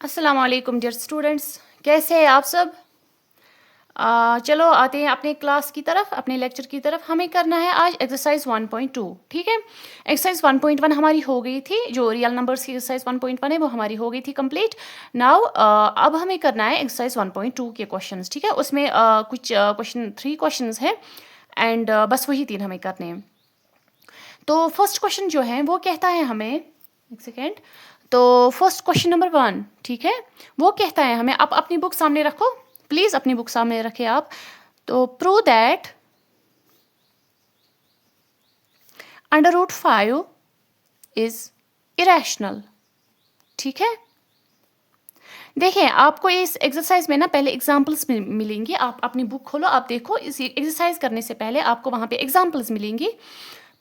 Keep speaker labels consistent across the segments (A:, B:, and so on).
A: अस्सलाम वालेकुम dear students, कैसे हैं आप सब। चलो आते हैं अपने क्लास की तरफ, अपने लेक्चर की तरफ। हमें करना है आज एक्सरसाइज 1.2। ठीक है, एक्सरसाइज 1.1 हमारी हो गई थी, जो रियल नंबर्स की एक्सरसाइज 1.1 है वो हमारी हो गई थी कंप्लीट। नाउ अब हमें करना है एक्सरसाइज 1.2 के क्वेश्चंस। ठीक है, उसमें कुछ क्वेश्चन 3 क्वेश्चंस हैं एंड बस वही 3 हमें करने हैं। तो फर्स्ट क्वेश्चन जो है वो कहता है हमें, एक सेकेंड। तो फर्स्ट क्वेश्चन नंबर 1, ठीक है, वो कहता है हमें, आप अपनी बुक सामने रखो प्लीज, अपनी बुक सामने रखें आप। तो प्रूव दैट √5 इज इरेशनल। ठीक है, देखें आपको इस एक्सरसाइज में ना पहले एग्जांपल्स मिलेंगी। आप अपनी बुक खोलो, आप देखो, इस एक्सरसाइज करने से पहले आपको वहाँ पे एग्जांपल्स मिलेंगी।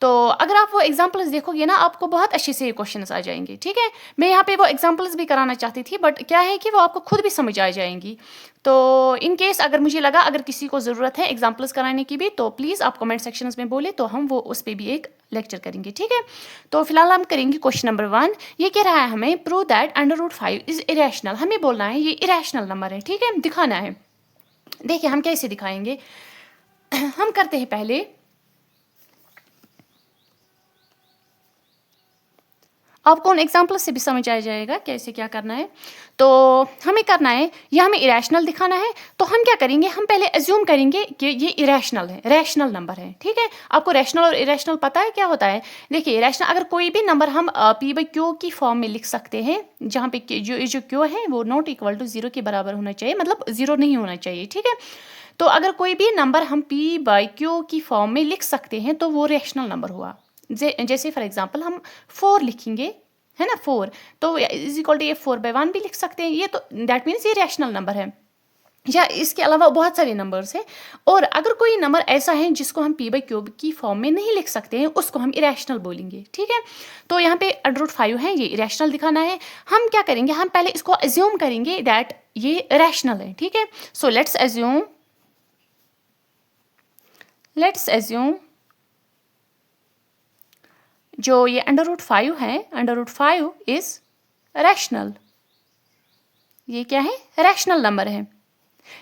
A: तो अगर आप वो एग्जांपल्स देखोगे ना, आपको बहुत अच्छे से क्वेश्चंस आ जाएंगे। ठीक है, मैं यहाँ पे वो एग्जांपल्स भी कराना चाहती थी, बट क्या है कि वो आपको खुद भी समझ आ जाएंगी। तो इन केस अगर मुझे लगा अगर किसी को ज़रूरत है एग्जांपल्स कराने की भी, तो प्लीज़ आप कमेंट सेक्शंस में बोले, तो हम वो उस पर भी एक लेक्चर करेंगे। ठीक है, तो फिलहाल हम करेंगे क्वेश्चन नंबर 1। ये कह रहा है हमें प्रूव दैट √5 इज इरेशनल। हमें बोलना है ये इरेशनल नंबर है। ठीक है, दिखाना है। देखिए हम कैसे दिखाएंगे। हम करते हैं पहले, आपको उन एग्जाम्पल से भी समझ आ जाएगा कैसे क्या करना है। तो हमें करना है, यह हमें इरेशनल दिखाना है। तो हम क्या करेंगे, हम पहले एज्यूम करेंगे कि ये इरेशनल है, रैशनल नंबर है। ठीक है, आपको रैशनल और इरेशनल पता है क्या होता है। देखिए रैशनल, अगर कोई भी नंबर हम P/Q की फॉर्म में लिख सकते हैं, जहाँ पे जो Q है वो नॉट इक्वल टू 0 के बराबर होना चाहिए, मतलब 0 नहीं होना चाहिए। ठीक है, तो अगर कोई भी नंबर हम P/Q की फॉर्म में लिख सकते हैं तो वो रैशनल नंबर हुआ। जैसे फॉर एग्जांपल हम 4 लिखेंगे, है ना, 4, तो इज इक्वल टू ये 4/1 भी लिख सकते हैं। ये तो दैट मीन्स ये रैशनल नंबर है। या इसके अलावा बहुत सारे नंबर्स हैं। और अगर कोई नंबर ऐसा है जिसको हम P/Q की फॉर्म में नहीं लिख सकते हैं, उसको हम इरेशनल बोलेंगे। ठीक है, तो यहाँ पे √5 है, ये इरेशनल दिखाना है। हम क्या करेंगे, हम पहले इसको एज्यूम करेंगे दैट ये रैशनल है। ठीक है, सो लेट्स एज्यूम जो ये √5 है, √5 इज रैशनल। ये क्या है, रैशनल नंबर है।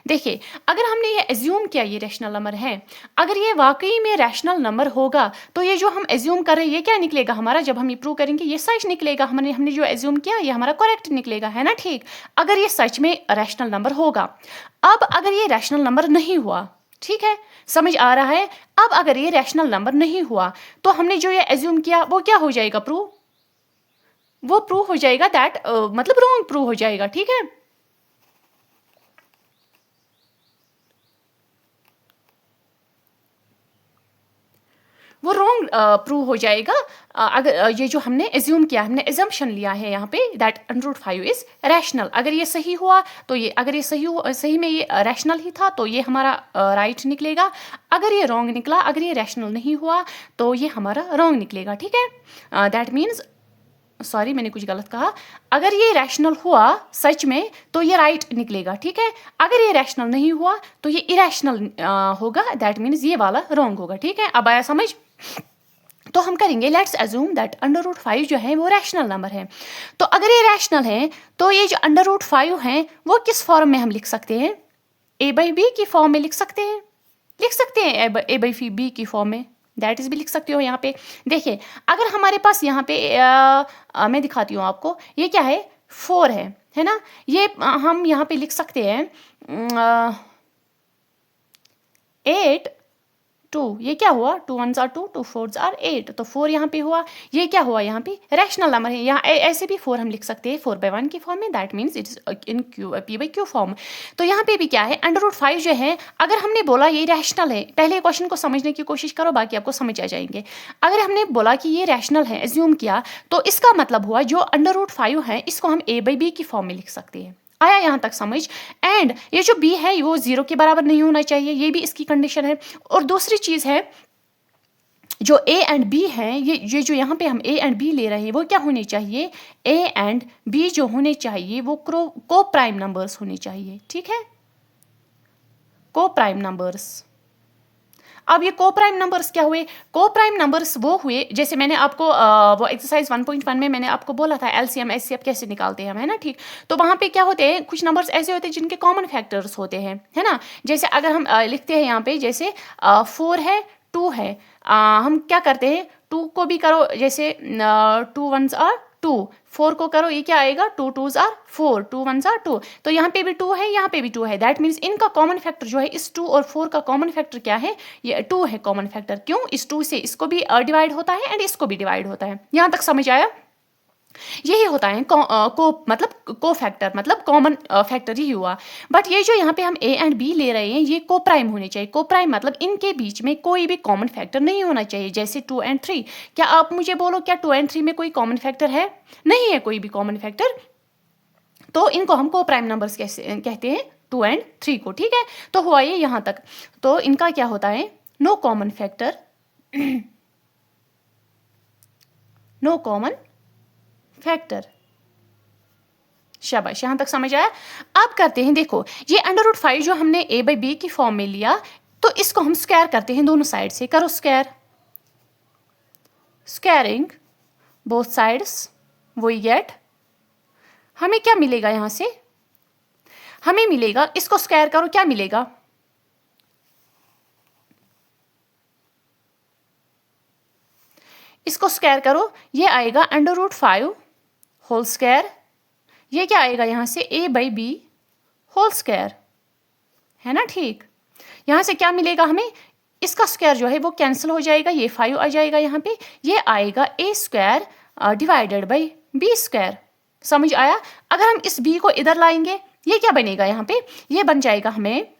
A: देखिए अगर हमने ये एज्यूम किया ये रैशनल नंबर है, अगर ये वाकई में रैशनल नंबर होगा तो ये जो हम एज्यूम कर रहे हैं ये क्या निकलेगा हमारा, जब हम ये प्रूव करेंगे ये सच निकलेगा। हमने जो एज्यूम किया ये हमारा करेक्ट निकलेगा, है ना। ठीक, अगर ये सच में रैशनल नंबर होगा। अब अगर ये रैशनल नंबर नहीं हुआ, ठीक है, समझ आ रहा है। अब अगर ये रैशनल नंबर नहीं हुआ तो हमने जो ये एज्यूम किया वो क्या हो जाएगा, वो प्रूव हो जाएगा दैट मतलब रॉन्ग प्रूव हो जाएगा। ठीक है, वो रॉन्ग प्रूव हो जाएगा। अगर ये जो हमने एज्यूम किया, हमने एजम्पशन लिया है यहाँ पे दैट √5 इज रैशनल, अगर ये सही हुआ तो ये, अगर ये सही में ये रैशनल ही था तो ये हमारा राइट निकलेगा। अगर ये रॉन्ग निकला, अगर ये रैशनल नहीं हुआ तो ये हमारा रॉन्ग निकलेगा। ठीक है, दैट मीन्स, सॉरी मैंने कुछ गलत कहा, अगर ये रैशनल हुआ सच में तो ये राइट निकलेगा। ठीक है, अगर ये रैशनल नहीं हुआ तो ये इरेशनल होगा, दैट मीन्स ये वाला रॉन्ग होगा। ठीक है, अब आया समझ। तो हम करेंगे लेट्स एज्यूम दैट √5 जो है वो रैशनल नंबर है। तो अगर ये रैशनल है तो ये जो √5 है वो किस फॉर्म में हम लिख सकते हैं, A/B की फॉर्म में लिख सकते हैं, A/B की फॉर्म में, दैट इज भी लिख सकते हो। यहाँ पे देखिए अगर हमारे पास यहाँ पे मैं दिखाती हूँ आपको, ये क्या है, 4 है ना। ये हम यहाँ पे लिख सकते हैं 8 2, ये क्या हुआ, 2 1s are 2, 2 4s are 8, तो 4 यहाँ पे हुआ। ये क्या हुआ, यहाँ पे रैशनल नंबर है। यहाँ ऐसे भी 4 हम लिख सकते हैं 4/1 की फॉर्म में, that means it is in P/Q form. तो यहाँ पे भी क्या है, √5 जो है, अगर हमने बोला ये रैशनल है, पहले क्वेश्चन को समझने की कोशिश करो, बाकी आपको समझ आ जाएंगे। अगर हमने बोला कि ये रैशनल है, एज्यूम किया, तो इसका मतलब हुआ जो √5 है इसको हम A/B की फॉर्म में लिख सकते हैं। आया यहाँ तक समझ। एंड ये जो B है वो 0 के बराबर नहीं होना चाहिए, ये भी इसकी कंडीशन है। और दूसरी चीज है, जो A एंड B है, ये जो यहाँ पे हम A एंड B ले रहे हैं वो क्या होने चाहिए, A एंड B जो होने चाहिए वो को प्राइम नंबर्स होने चाहिए। ठीक है, को प्राइम नंबर्स। अब ये को प्राइम नंबर्स क्या हुए? को प्राइम नंबर्स वो हुए, जैसे मैंने आपको वो एक्सरसाइज 1.1 में मैंने आपको बोला था एलसीएम एचसीएफ कैसे निकालते हैं हम, है ना, ठीक। तो वहाँ पे क्या होते हैं, कुछ नंबर्स ऐसे होते हैं जिनके कॉमन फैक्टर्स होते हैं, है ना। जैसे अगर हम लिखते हैं यहाँ पे, जैसे 4 है, 2 है, हम क्या करते हैं, 2 को भी करो, जैसे 2 1s आर 2, 4 को करो, ये क्या आएगा, 2 2s आर 4, 2 1s आर 2। तो यहाँ पे भी 2 है, यहाँ पे भी 2 है, दैट मीन्स इनका कॉमन फैक्टर जो है, इस 2 और 4 का कॉमन फैक्टर क्या है, ये 2 है कॉमन फैक्टर। क्यों? इस 2 से इसको भी डिवाइड होता है एंड इसको भी डिवाइड होता है। यहाँ तक समझ आया? यही होता है मतलब को फैक्टर, मतलब कॉमन फैक्टर ही हुआ। बट ये जो यहाँ पे हम ए एंड बी ले रहे हैं, ये को प्राइम होने चाहिए। को प्राइम मतलब इनके बीच में कोई भी कॉमन फैक्टर नहीं होना चाहिए, जैसे 2 एंड 3। क्या आप मुझे बोलो, क्या 2 एंड 3 में कोई कॉमन फैक्टर है? नहीं है कोई भी कॉमन फैक्टर, तो इनको हम को प्राइम नंबर्स कैसे कहते हैं, 2 एंड 3 को, ठीक है। तो हुआ ये यहाँ तक। तो इनका क्या होता है, no common factor, no common factor. शाबाश, यहां तक समझ आया? अब करते हैं, देखो ये √5 जो हमने a बाई बी की फॉर्म में लिया, तो इसको हम स्क्वायर करते हैं दोनों साइड से। करो square, squaring both sides, we get, हमें क्या मिलेगा यहां से, हमें मिलेगा, इसको स्क्वायर करो, क्या मिलेगा, इसको स्क्वायर करो, ये आएगा √5 होल स्क्वायर, ये क्या आएगा यहाँ से, a by B whole square, है ना, ठीक। यहाँ से क्या मिलेगा हमें, इसका स्क्वायर जो है वो कैंसिल हो जाएगा, ये 5 आ जाएगा यहाँ पे, ये आएगा a square divided by b square. समझ आया? अगर हम इस b को इधर लाएंगे, ये क्या बनेगा यहाँ पे, ये बन जाएगा हमें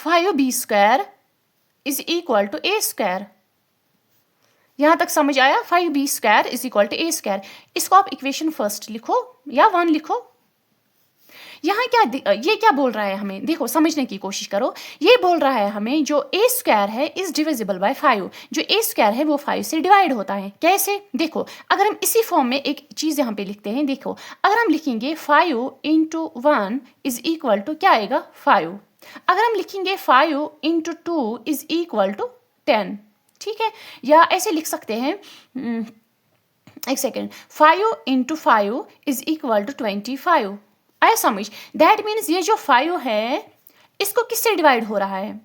A: 5b square is equal to a square. यहां तक समझ आया? 5b square is equal to a square. इसको आप इक्वेशन फर्स्ट लिखो या 1 लिखो। यहाँ क्या ये क्या बोल रहा है हमें, देखो समझने की कोशिश करो। ये बोल रहा है हमें जो a स्क्वायर है इज डिविजिबल बाय 5, जो a स्क्वायर है वो 5 से डिवाइड होता है। कैसे? देखो अगर हम इसी फॉर्म में एक चीज यहाँ पे लिखते हैं, देखो अगर हम लिखेंगे 5 इंटू 1 इज इक्वल टू क्या आएगा, 5। अगर हम लिखेंगे 5 इंटू 2 इज इक्वल टू 10, ठीक है। या ऐसे लिख सकते हैं, एक second, 5 into 5 is equal to 25। आया समझ? दैट मीन्स ये जो 5 है इसको किससे डिवाइड हो रहा है,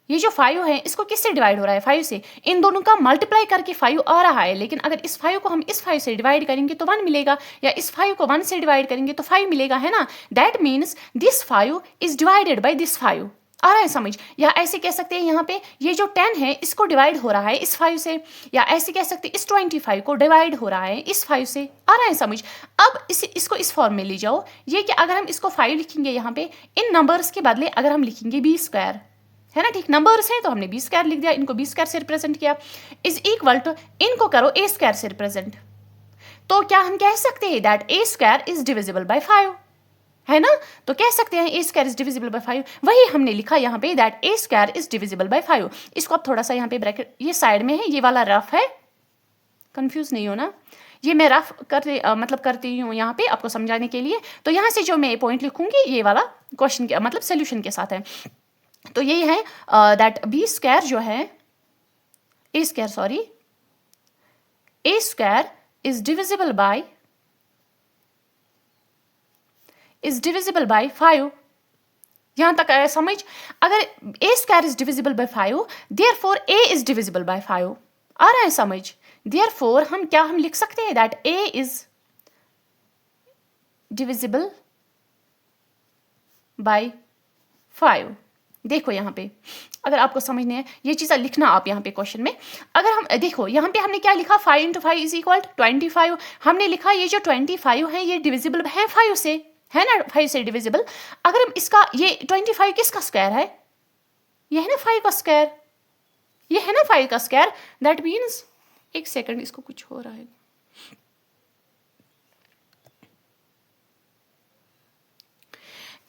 A: ये जो 5 है इसको किससे डिवाइड हो रहा है, 5 से। इन दोनों का मल्टीप्लाई करके 5 आ रहा है, लेकिन अगर इस 5 को हम इस 5 से डिवाइड करेंगे तो 1 मिलेगा, या इस 5 को 1 से डिवाइड करेंगे तो 5 मिलेगा, है ना। That means this 5 is divided by this 5। आ रहा है समझ? या ऐसे कह सकते हैं यहाँ पे ये जो 10 है इसको डिवाइड हो रहा है इस 5 से, या ऐसे कह सकते हैं इस 25 को डिवाइड हो रहा है इस 5 से। आ रहा है समझ? अब इसको इस फॉर्म में ले जाओ, ये कि अगर हम इसको 5 लिखेंगे यहाँ पे, इन नंबर्स के बदले अगर हम लिखेंगे b स्क्वायर, है ना, ठीक। नंबर्स है तो हमने b स्क्वायर लिख दिया, इनको b स्क्वायर से रिप्रेजेंट किया, इज इक्वल टू इनको करो a स्क्वायर से रिप्रेजेंट। तो क्या हम कह सकते हैं that a square is divisible by 5, है ना। तो कह सकते हैं a square is divisible by 5। वही हमने लिखा यहाँ पे that a square is divisible by 5। इसको आप थोड़ा सा यहाँ पे ब्रैकेट, ये साइड में है, ये वाला रफ है, कंफ्यूज नहीं होना, ये मैं रफ करती हूँ यहाँ पे आपको समझाने के लिए। तो यहाँ से जो मैं पॉइंट लिखूंगी ये वाला क्वेश्चन के मतलब सोल्यूशन के साथ है। तो यही है दैट b स्क्वायर जो है, a square is divisible by 5। यहां तक आया समझ? अगर a square is divisible by 5, therefore a is divisible by 5। आ रहा है समझ? देयरफॉर हम लिख सकते हैं that a is divisible by 5। देखो यहाँ पे अगर आपको समझने है ये चीज़ लिखना आप यहाँ पे क्वेश्चन में। अगर हम देखो यहाँ पे हमने क्या लिखा, 5 इंटू 5 इज इक्वल 25। हमने लिखा ये जो 25 है ये डिविजिबल है 5 से, है ना, 5 से डिविजिबल। अगर हम इसका ये 25 किसका स्क्वायर है, ये है ना 5 का स्क्वायर, ये है ना 5 का स्क्वायर। दैट मीन्स, एक सेकंड, इसको कुछ हो रहा है,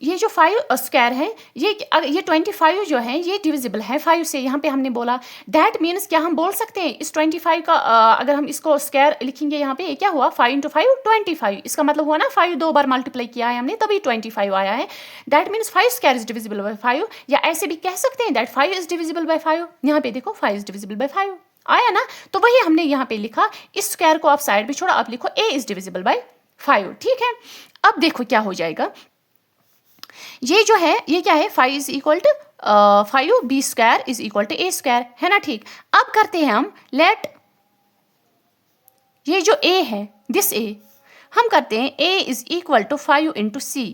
A: ये जो 5 स्क्वायर है, ये 25 जो है ये डिविजिबल है 5 से। यहाँ पे हमने बोला दैट मीन्स क्या हम बोल सकते हैं इस 25 का अगर हम इसको स्क्वायर लिखेंगे यहाँ पे, ये क्या हुआ 5 × 5 25। इसका मतलब हुआ ना 5 2 बार मल्टीप्लाई किया है हमने तभी 25 आया है। That means 5 square is divisible by 5, या ऐसे भी कह सकते हैं दैट 5 इज डिविजिबल बाय 5। यहाँ पे देखो 5 इज डिविजिबल बाय 5 आया ना, तो वही हमने यहाँ पे लिखा। इस स्क्वायर को आप साइड में छोड़ा, आप लिखो a इज डिविजिबल बाय 5। ठीक है, अब देखो क्या हो जाएगा। ये जो है ये क्या है 5 is equal to 5 b square is equal to a square है ना। ठीक, अब करते हैं हम लेट ये जो a है दिस a हम करते हैं a is equal to 5 into c।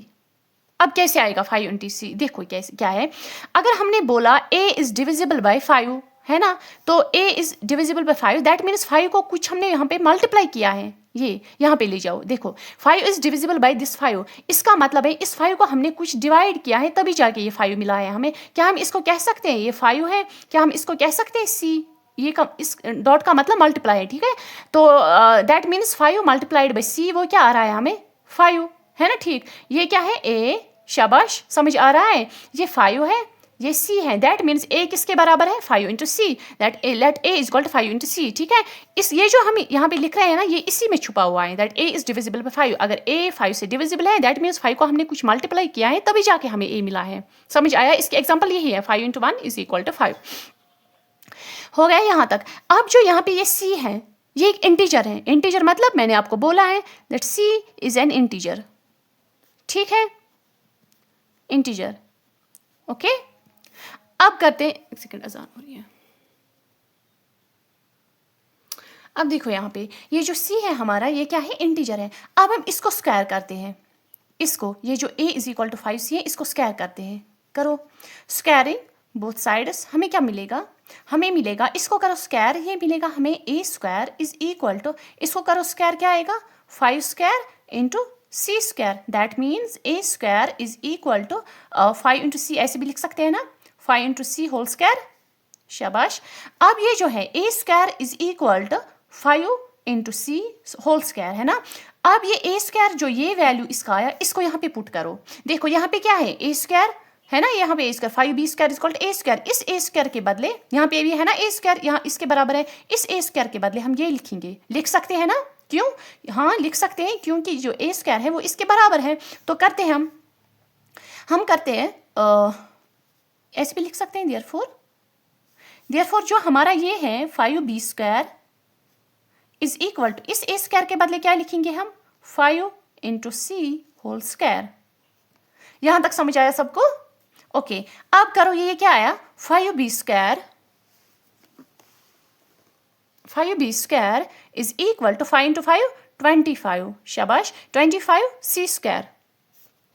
A: अब कैसे आएगा 5 इंटू c, देखो कैसे क्या है। अगर हमने बोला a इज डिविजिबल बाय 5 है ना, तो a is divisible by 5 that means 5 को कुछ हमने यहाँ पे मल्टीप्लाई किया है। ये यहाँ पे ले जाओ, देखो 5 इज डिविजिबल बाय दिस 5, इसका मतलब है इस 5 को हमने कुछ डिवाइड किया है तभी जाके ये 5 मिला है हमें। क्या हम इसको कह सकते हैं ये 5 है, क्या हम इसको कह सकते हैं c, ये का इस डॉट का मतलब मल्टीप्लाई है। ठीक है, तो that means 5 multiplied by c वो क्या आ रहा है हमें 5 है ना। ठीक, ये क्या है a, शाबाश समझ आ रहा है, ये 5 है ये c है। दैट मीन्स a किसके बराबर है 5 into c, that a let a is equal to 5 into c. ठीक है, इस ये जो हम यहाँ पे लिख रहे हैं ना ये इसी में छुपा हुआ है that a is divisible by 5। अगर a 5 से डिविजिबल है दैट मीन्स 5 को हमने कुछ मल्टीप्लाई किया है तभी जाके हमें a मिला है। समझ आया, इसके एग्जाम्पल यही है 5 इंटू 1 इज इक्वल टू 5। हो गया यहाँ तक। अब जो यहाँ पे ये c है ये एक इंटीजर है। इंटीजर मतलब मैंने आपको बोला है that c is an integer. ठीक है, इंटीजर। ओके, अब करते हैं, एक सेकंड अजान हो रही है। अब देखो यहाँ पे ये जो c है हमारा ये क्या है इंटीजर है। अब हम इसको स्क्वायर करते हैं, इसको ये जो a is equal to 5c है इसको स्क्वायर करते हैं। करो स्क्वायरिंग बोथ साइड्स, हमें क्या मिलेगा, हमें मिलेगा इसको करो स्क्वायर, ये मिलेगा हमें a square is equal to, इसको करो स्क्वायर क्या आएगा 5 square into c square. That means a square is equal to 5 into c, ऐसे भी लिख सकते हैं ना 5 इंटू सी होल स्क्वायर, शाबाश। अब ये जो है a square is equal to 5 into C whole square है ना। अब ये a स्क्वायर जो ये वैल्यू इसका आया इसको यहाँ पे पुट करो। देखो यहाँ पे क्या है a स्क्वायर है ना, यहाँ पे a square 5b square is equal to a square. इस a स्क्वायर के बदले यहाँ पे भी है ना a स्क्वायर, यहाँ इसके बराबर है, इस a स्क्वायर के बदले हम ये लिखेंगे, लिख सकते हैं ना, क्यों, हाँ लिख सकते हैं क्योंकि जो a स्क्वायर है वो इसके बराबर है। तो करते हैं हम करते हैं ऐसे भी लिख सकते हैं देयरफॉर जो हमारा ये है 5b square is equal to, इस a स्क्वायर के बदले क्या लिखेंगे हम 5 इंटू सी होल स्क्वायर। यहां तक समझ आया सबको? ओके, अब करो ये क्या आया 5b square is equal to 5 into 5 25, शाबाश 25 c स्क्वायर।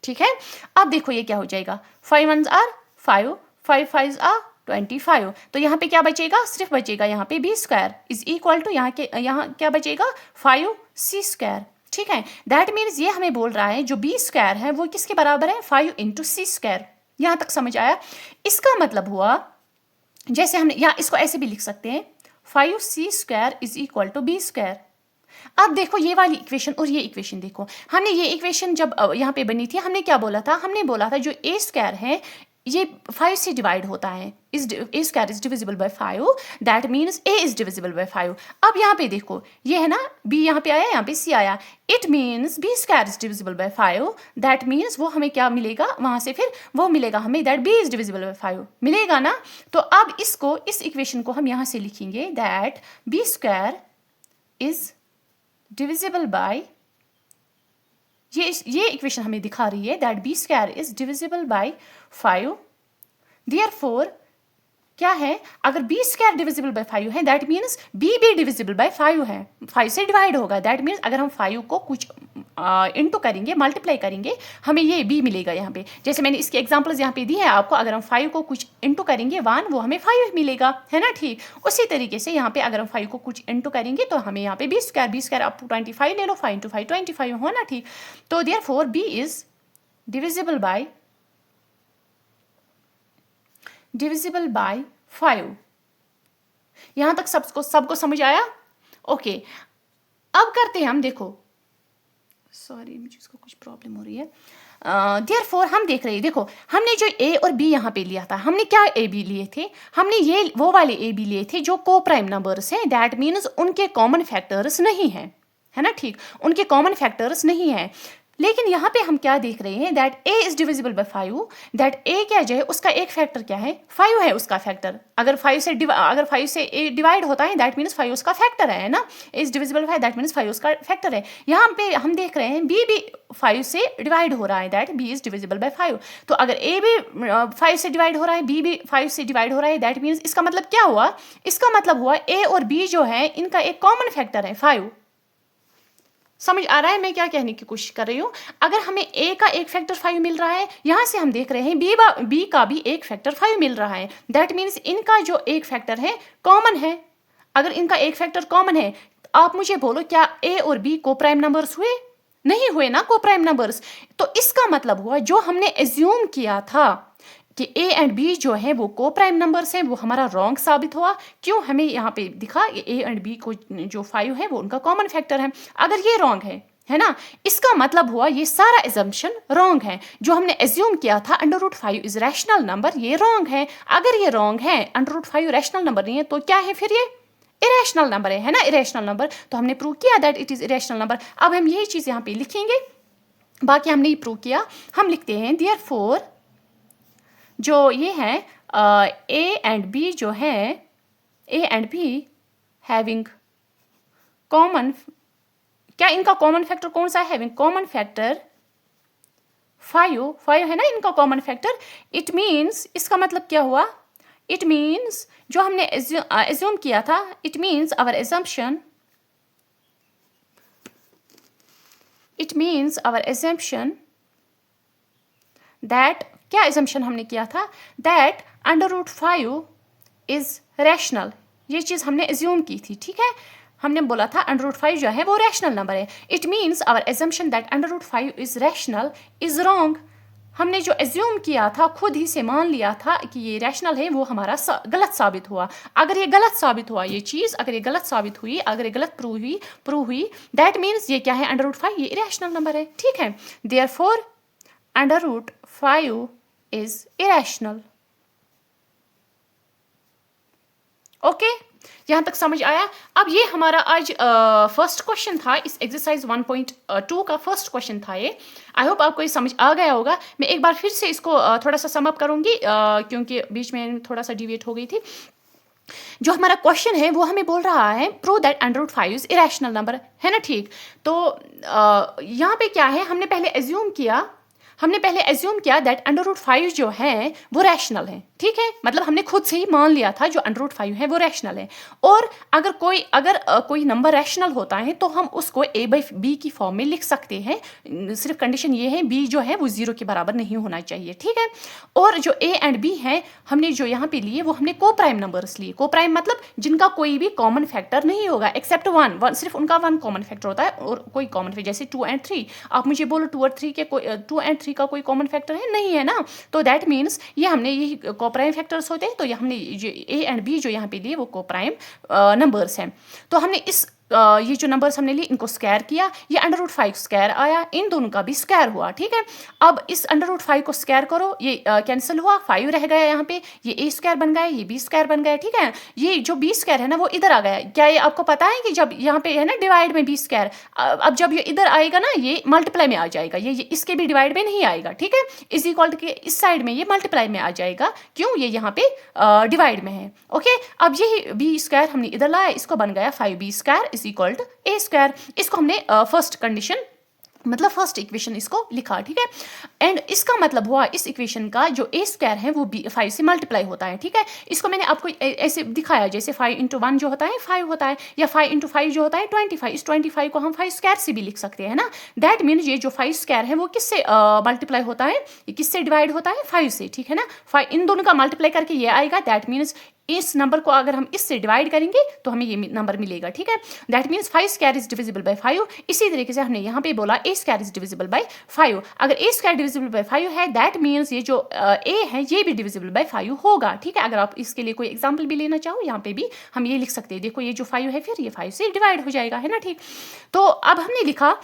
A: ठीक है, अब देखो ये क्या हो जाएगा 5 1s आर 5 5 5s आर 25, तो यहाँ पे क्या बचेगा, सिर्फ बचेगा यहाँ पे b square is equal to यहाँ क्या बचेगा 5c स्क्वायर। ठीक है, दैट मीन्स ये हमें बोल रहा है जो b स्क्वायर है वो किसके बराबर है 5 इंटू सी स्क्वायर। यहाँ तक समझ आया? इसका मतलब हुआ जैसे हमने या इसको ऐसे भी लिख सकते हैं 5c square is equal to b square. अब देखो ये वाली इक्वेशन और ये इक्वेशन देखो, हमने ये इक्वेशन जब यहाँ पे बनी थी हमने क्या बोला था, हमने बोला था जो a स्क्वायर है ये 5 से डिवाइड होता है, इस a square is divisible by 5, that means a is divisible by 5। अब यहाँ पे देखो ये है ना b यहाँ पे आया, यहाँ पे c आया, it means b square is divisible by 5, that means वो हमें क्या मिलेगा वहाँ से, फिर वो मिलेगा हमें that b is divisible by 5 मिलेगा ना। तो अब इसको इस इक्वेशन को हम यहाँ से लिखेंगे that b square is divisible bye, ये इक्वेशन हमें दिखा रही है that b square is divisible by 5। Therefore क्या है, अगर b स्क्वायर डिविजिबल बाय 5 है दैट मीन्स b भी डिविजिबल बाय 5 है, 5 से डिवाइड होगा। दैट मीन्स अगर हम 5 को कुछ इंटू करेंगे मल्टीप्लाई करेंगे हमें ये b मिलेगा। यहाँ पे जैसे मैंने इसके एग्जांपल्स यहाँ पे दी है आपको, अगर हम 5 को कुछ इंटू करेंगे 1 वो हमें 5 मिलेगा, है ना। ठीक उसी तरीके से यहाँ पे अगर हम 5 को कुछ इंटू करेंगे तो हमें यहाँ पे b स्क्वायर अप टू 25 ले लो, 5 इंटू 5 25 हो ना। ठीक, तो therefore b is divisible by 5। यहां तक सबको समझ आया? ओके, अब करते हैं हम, देखो सॉरी मुझे इसको कुछ प्रॉब्लम हो रही है। देयरफॉर हम देख रहे हैं, देखो हमने जो ए और बी यहाँ पे लिया था, हमने क्या ए बी लिए थे, हमने ये वो वाले ए बी लिए थे जो को प्राइम नंबर्स हैं, दैट मीन्स उनके कॉमन फैक्टर्स नहीं है ना, ठीक, उनके कॉमन फैक्टर्स नहीं है। लेकिन यहाँ पे हम क्या देख रहे हैं, that a is divisible by 5, that a क्या जो है उसका एक फैक्टर क्या है, 5 है उसका फैक्टर। अगर 5 से ए डिवाइड होता है दैट मीन्स 5 उसका फैक्टर है ना, a is divisible by that means 5 उसका फैक्टर है। यहाँ पे हम देख रहे हैं बी भी 5 से डिवाइड हो रहा है, that B is divisible by 5। तो अगर ए भी 5 से डिवाइड हो रहा है, बी भी 5 से डिवाइड हो रहा है, दैट मीन्स इसका मतलब क्या हुआ, इसका मतलब हुआ ए और बी जो है इनका एक कॉमन फैक्टर है 5। समझ आ रहा है मैं क्या कहने की कोशिश कर रही हूँ। अगर हमें ए का एक फैक्टर 5 मिल रहा है, यहाँ से हम देख रहे हैं बी का भी एक फैक्टर 5 मिल रहा है, दैट मीन्स इनका जो एक फैक्टर है कॉमन है। अगर इनका एक फैक्टर कॉमन है, आप मुझे बोलो क्या ए और बी को प्राइम नंबर्स हुए, नहीं हुए ना को प्राइम नंबर्स। तो इसका मतलब हुआ जो हमने एज्यूम किया था कि ए एंड बी जो है वो को प्राइम नंबर्स हैं, वो हमारा रॉन्ग साबित हुआ। क्यों, हमें यहाँ पे दिखा ए एंड बी को जो 5 है वो उनका कॉमन फैक्टर है। अगर ये रॉन्ग है ना, इसका मतलब हुआ ये सारा एजम्पशन रॉन्ग है। जो हमने एज्यूम किया था √5 इज रैशनल नंबर, ये रॉन्ग है। अगर ये रॉन्ग है, √5 रैशनल नंबर नहीं है, तो क्या है फिर, ये इरेशनल नंबर है ना, इरेशनल नंबर। तो हमने प्रूव किया that it is irrational number. अब हम यही चीज यहाँ पे लिखेंगे, बाकी हमने ये प्रूव किया। हम लिखते हैं देयरफॉर जो ये है ए एंड बी जो है, A and be having common, क्या इनका कॉमन फैक्टर कौन सा है, हैविंग कॉमन फैक्टर 5 है ना इनका कॉमन फैक्टर। इट मीन्स, इसका मतलब क्या हुआ, इट मीन्स जो हमने एज्यूम किया था, it means our assumption, it means our assumption that, क्या एजम्पशन हमने किया था, दैट √5 इज रैशनल। ये चीज़ हमने एज्यूम की थी, ठीक है। हमने बोला था √5 जो है वो रैशनल नंबर है। It means our assumption that √5 is rational is wrong. हमने जो एज्यूम किया था, खुद ही से मान लिया था कि ये रैशनल है, वो हमारा गलत साबित हुआ। अगर ये गलत साबित हुआ, ये चीज़ अगर ये गलत साबित हुई, अगर ये गलत प्रूव हुई, दैट मीन्स ये क्या है, √5 ये इरेशनल नंबर है, ठीक है। Therefore √5 is irrational. ओके, यहाँ तक समझ आया। अब ये हमारा आज फर्स्ट क्वेश्चन था, इस एक्सरसाइज 1.2 का फर्स्ट क्वेश्चन था ये। आई होप आपको ये समझ आ गया होगा। मैं एक बार फिर से इसको थोड़ा सा समअप करूँगी, क्योंकि बीच में थोड़ा सा डिविएट हो गई थी। जो हमारा क्वेश्चन है वो हमें बोल रहा है prove that √5 is irrational number, है ना, ठीक। तो यहाँ पे क्या है, हमने पहले एज्यूम किया दैट √5 जो है वो रैशनल है, ठीक है। मतलब हमने खुद से ही मान लिया था जो √5 है वो रैशनल है। और अगर कोई नंबर रैशनल होता है तो हम उसको a/b की फॉर्म में लिख सकते हैं। सिर्फ कंडीशन ये है b जो है वो 0 के बराबर नहीं होना चाहिए, ठीक है। और जो a एंड b है, हमने जो यहाँ पे लिए वो हमने को प्राइम नंबर्स लिए। को प्राइम मतलब जिनका कोई भी कॉमन फैक्टर नहीं होगा एक्सेप्ट 1, सिर्फ उनका 1 कॉमन फैक्टर होता है और कोई कॉमन फैक्टर, जैसे 2 एंड 3। आप मुझे बोलो 2 एंड 3 का कोई कॉमन फैक्टर है, नहीं है ना। तो दैट मीन्स ये हमने यही को प्राइम फैक्टर्स होते हैं। तो ये हमने जो ए एंड बी जो यहाँ पे लिए वो को प्राइम नंबर्स हैं। तो हमने ये जो नंबर्स हमने लिए इनको स्क्वायर किया, ये √5 स्क्वायर आया, इन दोनों का भी स्क्वायर हुआ, ठीक है। अब इस √5 को स्क्वायर करो, ये कैंसिल हुआ, 5 रह गया यहाँ पे, ये a स्क्वायर बन गया, ये b स्क्वायर बन गया, ठीक है। ये जो b स्क्वायर है ना वो इधर आ गया। क्या ये आपको पता है कि जब यहाँ पे है ना डिवाइड में b स्क्वायर, अब जब ये इधर आएगा ना ये मल्टीप्लाई में आ जाएगा, ये इसके भी डिवाइड में नहीं आएगा, ठीक है। इज इक्वल के इस साइड में ये मल्टीप्लाई में आ जाएगा, क्यों, ये यहाँ पे डिवाइड में है, ओके। अब यही b स्क्वायर हमने इधर लाया, इसको बन गया 5b square is equal to a square. इसको हमने फर्स्ट कंडीशन मतलब फर्स्ट इक्वेशन इसको लिखा, ठीक है। एंड इसका मतलब हुआ इस इक्वेशन का जो a स्क्वायर है वो 5 से मल्टीप्लाई होता है, ठीक है। इसको मैंने आपको ऐसे दिखाया, जैसे 5 × 1 जो होता है 5 होता है, या 5 × 5 जो होता है 25। इस 25 को हम 5 स्क्वायर से भी लिख सकते हैं ना। दैट मीन्स ये जो 5 स्क्वायर है वो किससे मल्टीप्लाई होता है, ये किससे डिवाइड होता है, 5 से, ठीक है ना। 5 इन दोनों का मल्टीप्लाई करके ये आएगा। दैट मीन्स इस नंबर को अगर हम इससे डिवाइड करेंगे तो हमें ये नंबर मिलेगा, ठीक है। That means 5 square is divisible by 5। इसी तरीके से हमने यहाँ पे बोला a square is divisible by 5। अगर a स्क्वायर डिविजिबल बाय 5 है, दैट मीन्स ये जो a है ये भी डिविजिबल बाय 5 होगा, ठीक है। अगर आप इसके लिए कोई एग्जाम्पल भी लेना चाहो, यहाँ पे भी हम ये लिख सकते हैं। देखो ये जो 5 है फिर ये 5 से डिवाइड हो जाएगा, है ना, ठीक। तो अब हमने लिखा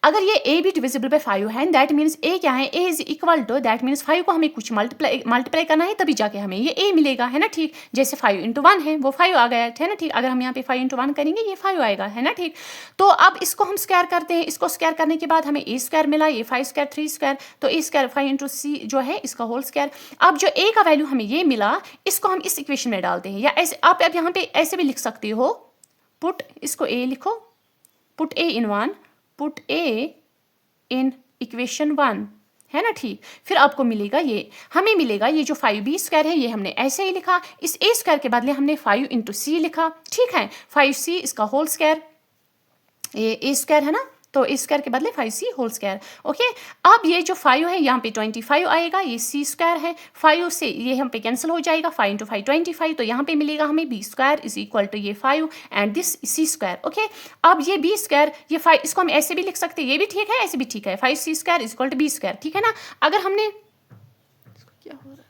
A: अगर ये a भी डिविजिबल बाय 5 है, दैट मीन्स a क्या है, a is equal to, that means 5 को हमें कुछ मल्टीप्लाई करना है, तभी जाके हमें ये a मिलेगा, है ना ठीक। जैसे 5 इंटू 1 है, वो 5 आ गया है ना ठीक। अगर हम यहाँ पे 5 इंटू 1 करेंगे, ये 5 आएगा, है ना ठीक। तो अब इसको हम स्क्वायर करते हैं, इसको स्क्वायर करने के बाद हमें a स्क्वायर मिला, ये 5 स्क्वायर 3 स्क्वायर, तो a स्क्वायर 5 इंटू c जो है इसका होल स्क्वायर। अब जो a का वैल्यू हमें ये मिला, इसको हम इस इक्वेशन में डालते हैं, या ऐसे आप अब यहाँ पे ऐसे भी लिख सकते हो, पुट इसको a लिखो, put a in 1, put a in equation 1, है ना ठीक। फिर आपको मिलेगा ये, हमें मिलेगा ये जो 5b स्क्वायर है, ये हमने ऐसे ही लिखा, इस a स्क्वायर के बदले हमने 5 इंटू c लिखा, ठीक है। 5c इसका होल स्क्वायर, ये a स्क्वायर है ना, तो a स्क्वायर के बदले 5c होल स्क्वायर, ओके। अब ये जो 5 है यहाँ पे 25 आएगा, ये c स्क्वायर है, 5 से ये हम पे कैंसिल हो जाएगा, 5 इंटू 5 25, तो यहाँ पे मिलेगा हमें b square is equal to ये 5 and this c square, okay. अब ये b स्क्वायर, ये 5, इसको हम ऐसे भी लिख सकते हैं, ये भी ठीक है, ऐसे भी ठीक है, 5c square is equal to b square, ठीक है ना। अगर हमने क्या हो रहा है,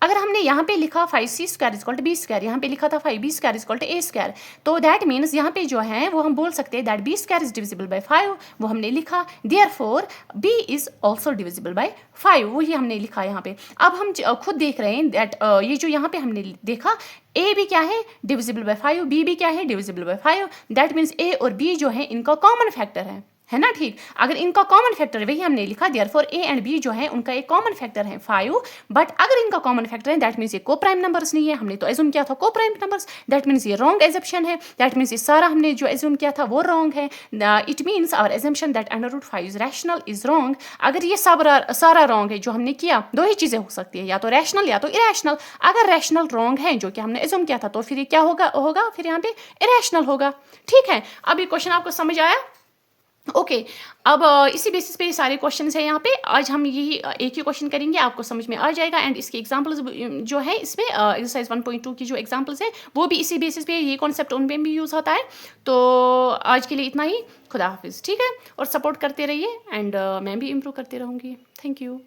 A: अगर हमने यहाँ पे लिखा 5c square equal to b square, यहाँ पे लिखा था 5b square equal to a square, तो दैट मीन्स यहाँ पे जो है वो हम बोल सकते हैं that b square is divisible by 5, वो हमने लिखा, therefore b is also divisible by 5, वही हमने लिखा यहाँ पे। अब हम खुद देख रहे हैं दैट ये जो यहाँ पे हमने देखा, a भी क्या है, डिविजिबल बाय 5, b भी क्या है, divisible by 5, that means a और b जो है इनका कॉमन फैक्टर है ना ठीक। अगर इनका कॉमन फैक्टर वही हमने लिखा, देयरफॉर a एंड b जो है उनका एक कॉमन फैक्टर है 5, बट अगर इनका कॉमन फैक्टर है दैट मीन्स ये को प्राइम नंबर्स नहीं है, हमने तो एज्यूम किया था को प्राइम नंबर्स, दैट मीन्स ये रॉन्ग एजम्पशन है, दैट मीन्स ये सारा हमने जो एज्यूम किया था वो रॉन्ग है। It means our assumption that √5 is rational is wrong. अगर ये सारा रॉन्ग है जो हमने किया, दो ही चीजें हो सकती है, या तो रैशनल या तो इरेशनल। अगर रैशनल रॉन्ग है जो कि हमने एज्यूम किया था, तो फिर ये क्या होगा फिर यहाँ पे इरेशनल होगा, ठीक है। अब ये क्वेश्चन आपको समझ आया, ओके। अब इसी बेसिस पे सारे क्वेश्चंस हैं यहाँ पे, आज हम यही एक ही क्वेश्चन करेंगे, आपको समझ में आ जाएगा। एंड इसके एग्जांपल्स जो है इसमें एक्सरसाइज 1.2 की जो एग्जांपल्स है वो भी इसी बेसिस पे, ये कॉन्सेप्ट उन पे भी यूज़ होता है। तो आज के लिए इतना ही, खुदा हाफिज़, ठीक है। और सपोर्ट करते रहिए एंड मैं भी इम्प्रूव करते रहूँगी। Thank you.